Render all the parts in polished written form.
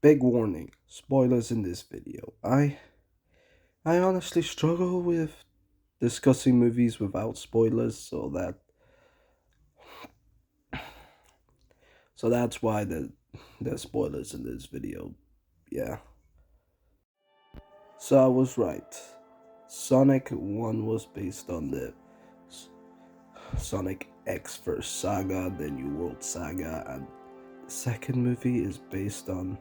Big warning, spoilers in this video. I honestly struggle with discussing movies without spoilers, so that's why there's spoilers in this video. Yeah. So I was right. Sonic 1 was based on the Sonic X First Saga, the New World Saga, and the second movie is based on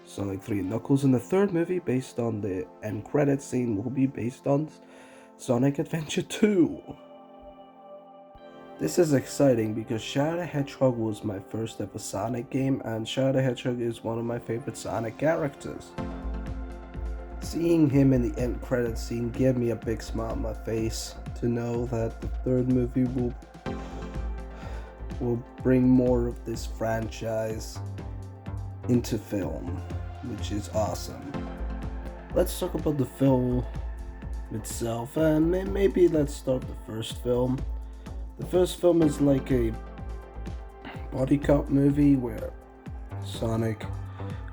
Sonic 3 Knuckles, and the third movie based on the end credit scene will be based on Sonic Adventure 2. This is exciting because Shadow the Hedgehog was my first ever Sonic game, and Shadow the Hedgehog is one of my favorite Sonic characters. Seeing him in the end credit scene gave me a big smile on my face to know that the third movie will bring more of this franchise into film, which is awesome. Let's talk about the film itself, and maybe let's start the first film. The first film is like a body cop movie where Sonic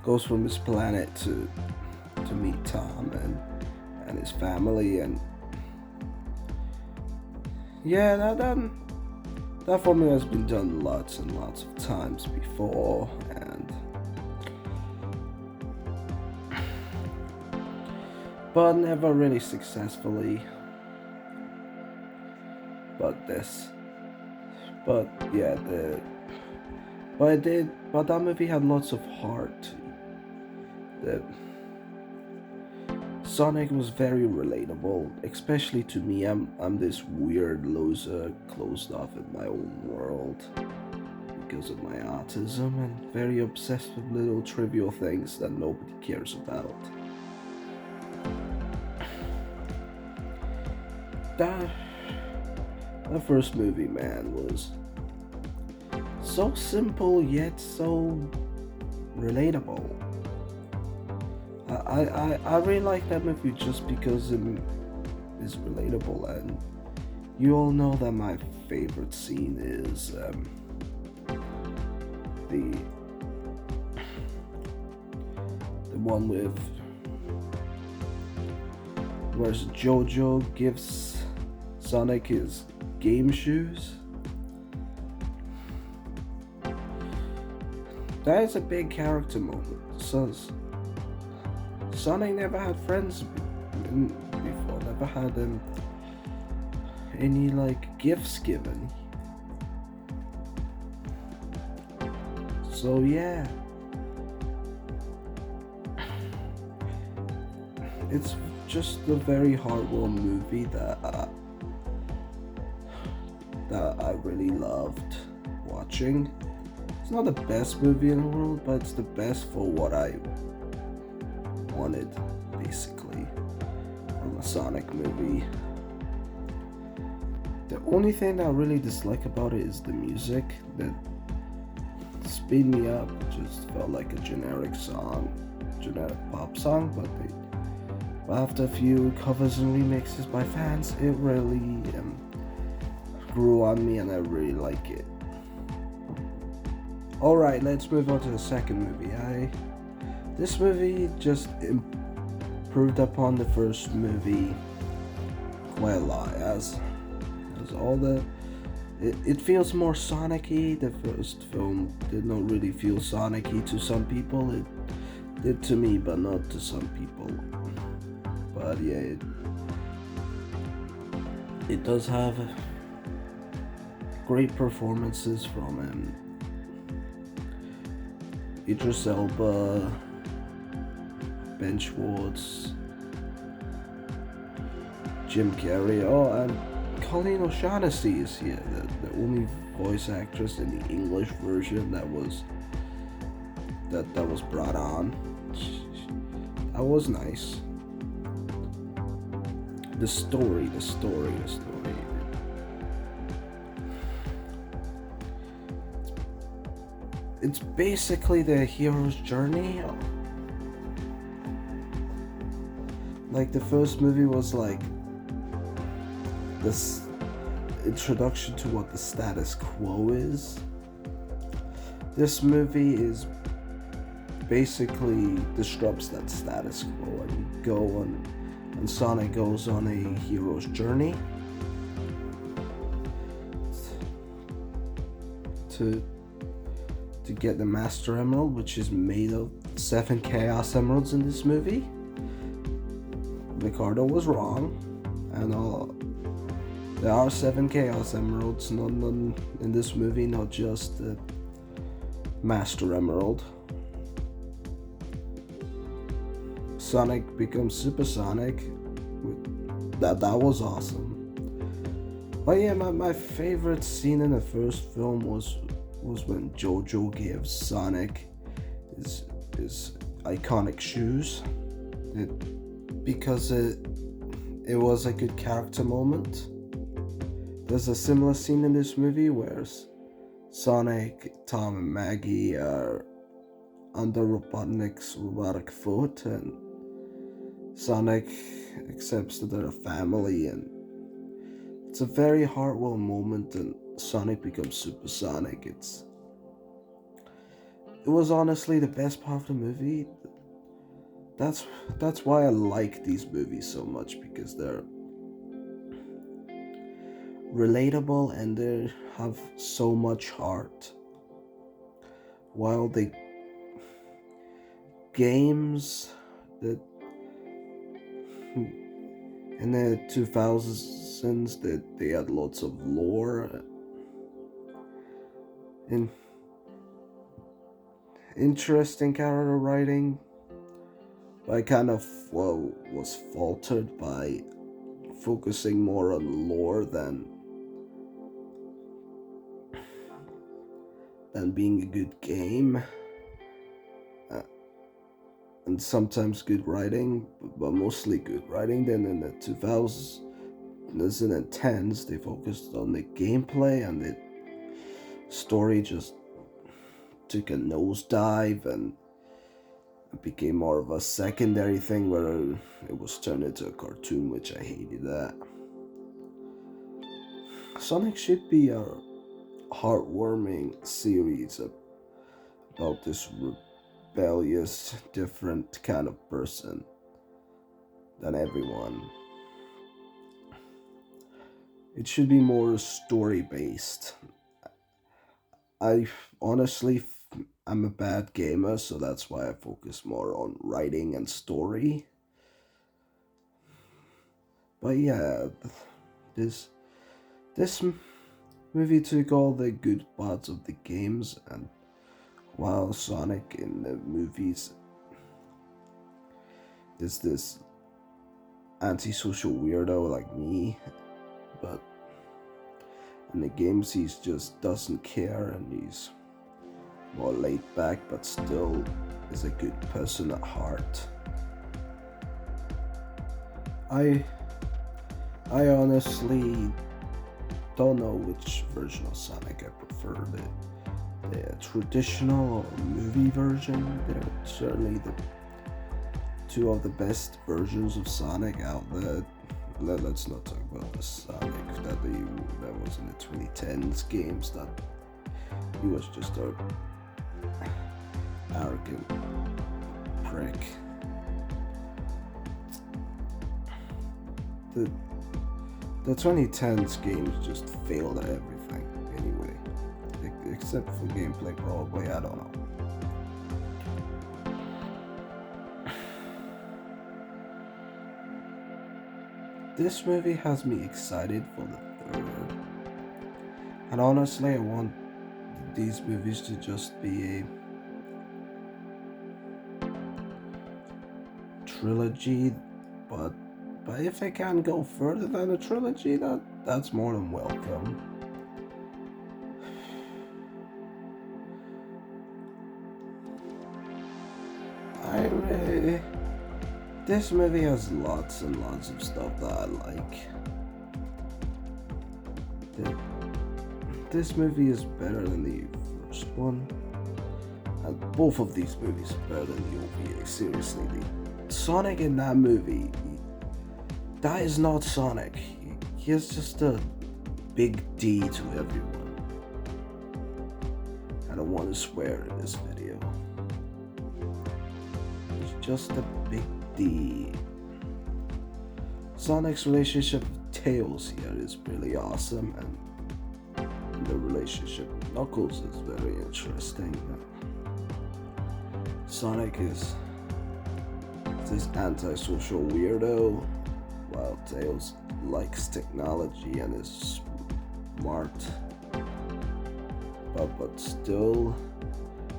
goes from his planet to meet Tom and his family, and yeah, that formula has been done lots and lots of times before, but never really successfully. But yeah, but that movie had lots of heart. The Sonic was very relatable, especially to me. I'm this weird loser, closed off in my own world because of my autism, and very obsessed with little trivial things that nobody cares about. That The first movie, man, was so simple yet so relatable. I really like that movie just because it is relatable, and you all know that my favorite scene is the one with where Jojo gives Sonic his game shoes. That is a big character moment. So Sonic never had friends before, never had any like gifts given. So yeah, it's just a very heartwarming movie that I really loved watching. It's not the best movie in the world, but it's the best for what I wanted, basically, from a Sonic movie. The only thing that I really dislike about it is the music. That Speed Me Up just felt like a generic pop song, but after a few covers and remixes by fans, it really grew on me, and I really like it. Alright, let's move on to the second movie. This movie just improved upon the first movie quite a lot, as all it feels more Sonic-y. The first film did not really feel Sonic-y to some people. It did to me, but not to some people. But yeah, it does have great performances from Idris Elba, Ben Schwartz, Jim Carrey, and Colleen O'Shaughnessy is here, the only voice actress in the English version that was brought on. That was nice. The story. It's basically the hero's journey. Like, the first movie was like this introduction to what the status quo is. This movie is basically disrupts that status quo, and you go on, and Sonic goes on a hero's journey to get the Master Emerald, which is made of 7 Chaos Emeralds in this movie. Ricardo was wrong, and there are 7 Chaos Emeralds in this movie, not just the Master Emerald. Sonic becomes Supersonic. That was awesome. But yeah, my favorite scene in the first film was when Jojo gives Sonic his iconic shoes. Because it was a good character moment. There's a similar scene in this movie where Sonic, Tom, and Maggie are under Robotnik's robotic foot, and Sonic accepts that they're a family, and it's a very heartwarming moment, and Sonic becomes Supersonic. It was honestly the best part of the movie. That's why I like these movies so much, because they're relatable and they have so much heart. While the games that in the 2000s they had lots of lore and interesting character writing, but I kind of was faltered by focusing more on lore than being a good game, and sometimes good writing, but mostly good writing. Then in the 2000s and 10s, they focused on the gameplay, and the story just took a nosedive, and it became more of a secondary thing where it was turned into a cartoon, which I hated that. Sonic should be a heartwarming series about this rebellious, different kind of person than everyone. It should be more story based. I honestly, I'm a bad gamer, so that's why I focus more on writing and story. But yeah, this movie took all the good parts of the games, and while Sonic in the movies is this antisocial weirdo like me, but in the games he just doesn't care, and he's more laid back, but still is a good person at heart. I honestly don't know which version of Sonic I prefer, the traditional or movie version. They're certainly the two of the best versions of Sonic out there. Let's not talk about the Sonic that was in the 2010s games. That he was just a arrogant prick. The 2010s games just failed at everything anyway, except for gameplay probably, I don't know. This movie has me excited for the third, and honestly I want these movies to just be a trilogy, but if I can go further than a trilogy, that's more than welcome. This movie has lots and lots of stuff that I like. This movie is better than the first one. And both of these movies are better than the OVA, seriously. Sonic in that movie, that is not Sonic. He is just a big D to everyone. I don't want to swear in this video. just a big D. Sonic's relationship with Tails here is really awesome, and the relationship with Knuckles is very interesting. Sonic is this antisocial weirdo, while Tails likes technology and is smart. But still,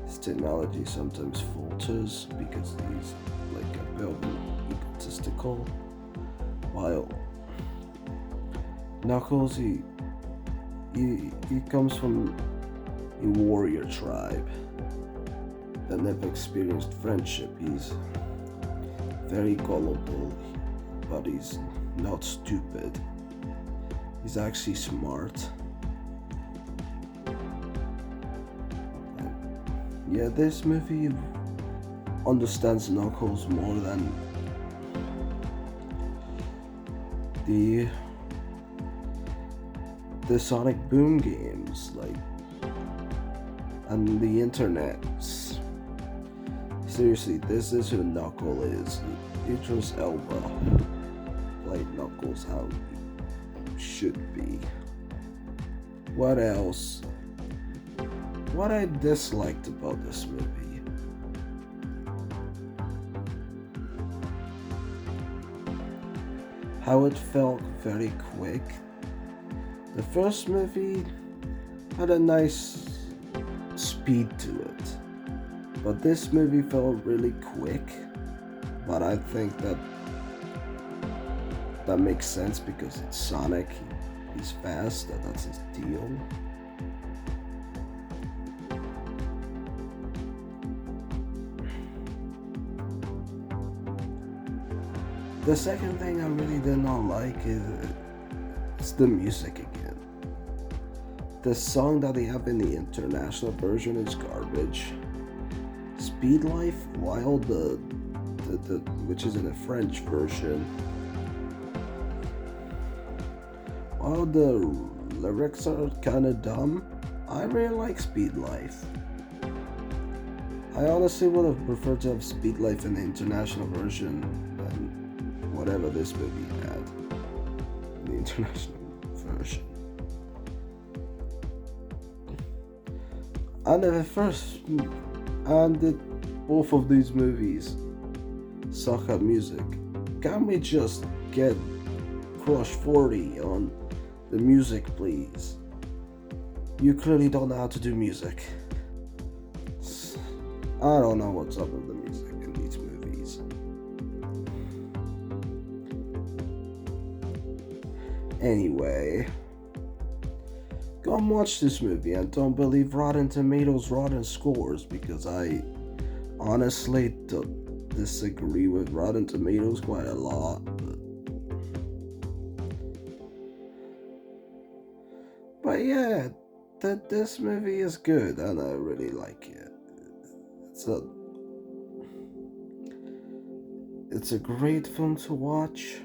his technology sometimes falters because he's like a bit egotistical. While Knuckles, he comes from a warrior tribe that never experienced friendship. He's very gullible, but he's not stupid. He's actually smart. Yeah, this movie understands Knuckles more than the Sonic Boom games, like, and the internet. Seriously, this is who Knuckle is. Idris Elba played Knuckles how he should be. What else? What I disliked about this movie. How it felt very quick. The first movie had a nice speed to it, but this movie felt really quick. But I think that makes sense because it's Sonic. He's fast. That's his deal. The second thing I really did not like is the music again. The song that they have in the international version is garbage. Speed Life, while the which is in the French version, while the lyrics are kinda dumb, I really like Speed Life. I honestly would have preferred to have Speed Life in the international version than whatever this movie had in the international version. And both of these movies suck at music. Can we just get Crush 40 on the music, please? You clearly don't know how to do music. I don't know what's up with the music in these movies. Anyway, go and watch this movie and don't believe Rotten Tomatoes' rotten scores, because I honestly disagree with Rotten Tomatoes quite a lot. But yeah, this movie is good and I really like it. It's a great film to watch.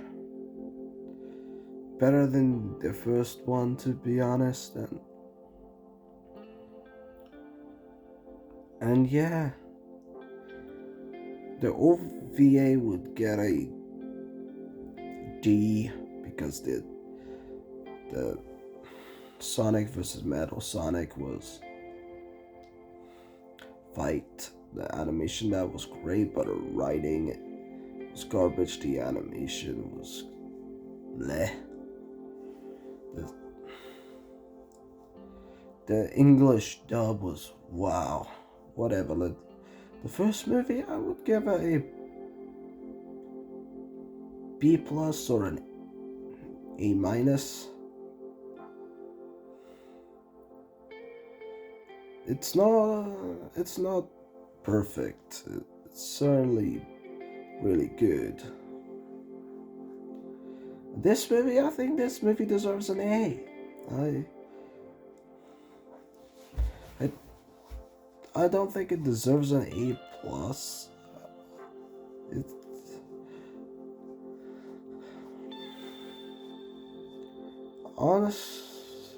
Better than the first one, to be honest, and yeah, the OVA would get a D because the Sonic vs. Metal Sonic was fight. The animation that was great, but the writing was garbage. The animation was bleh. The English dub was wow. Whatever. The first movie, I would give it a B plus or an A minus. It's not perfect. It's certainly really good. This movie, I think this movie deserves an A. I don't think it deserves an A plus. It's honest,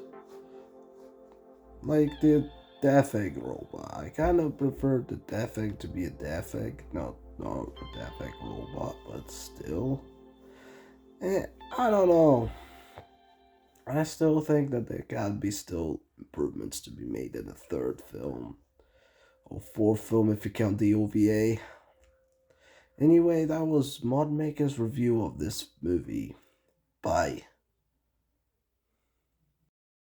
like the Death Egg robot. I kind of prefer the Death Egg to be a Death Egg, not no Death Robot, but still. I don't know. I still think that there can be still improvements to be made in the third film, or fourth film if you count the OVA. Anyway, that was Modmaker's review of this movie. Bye.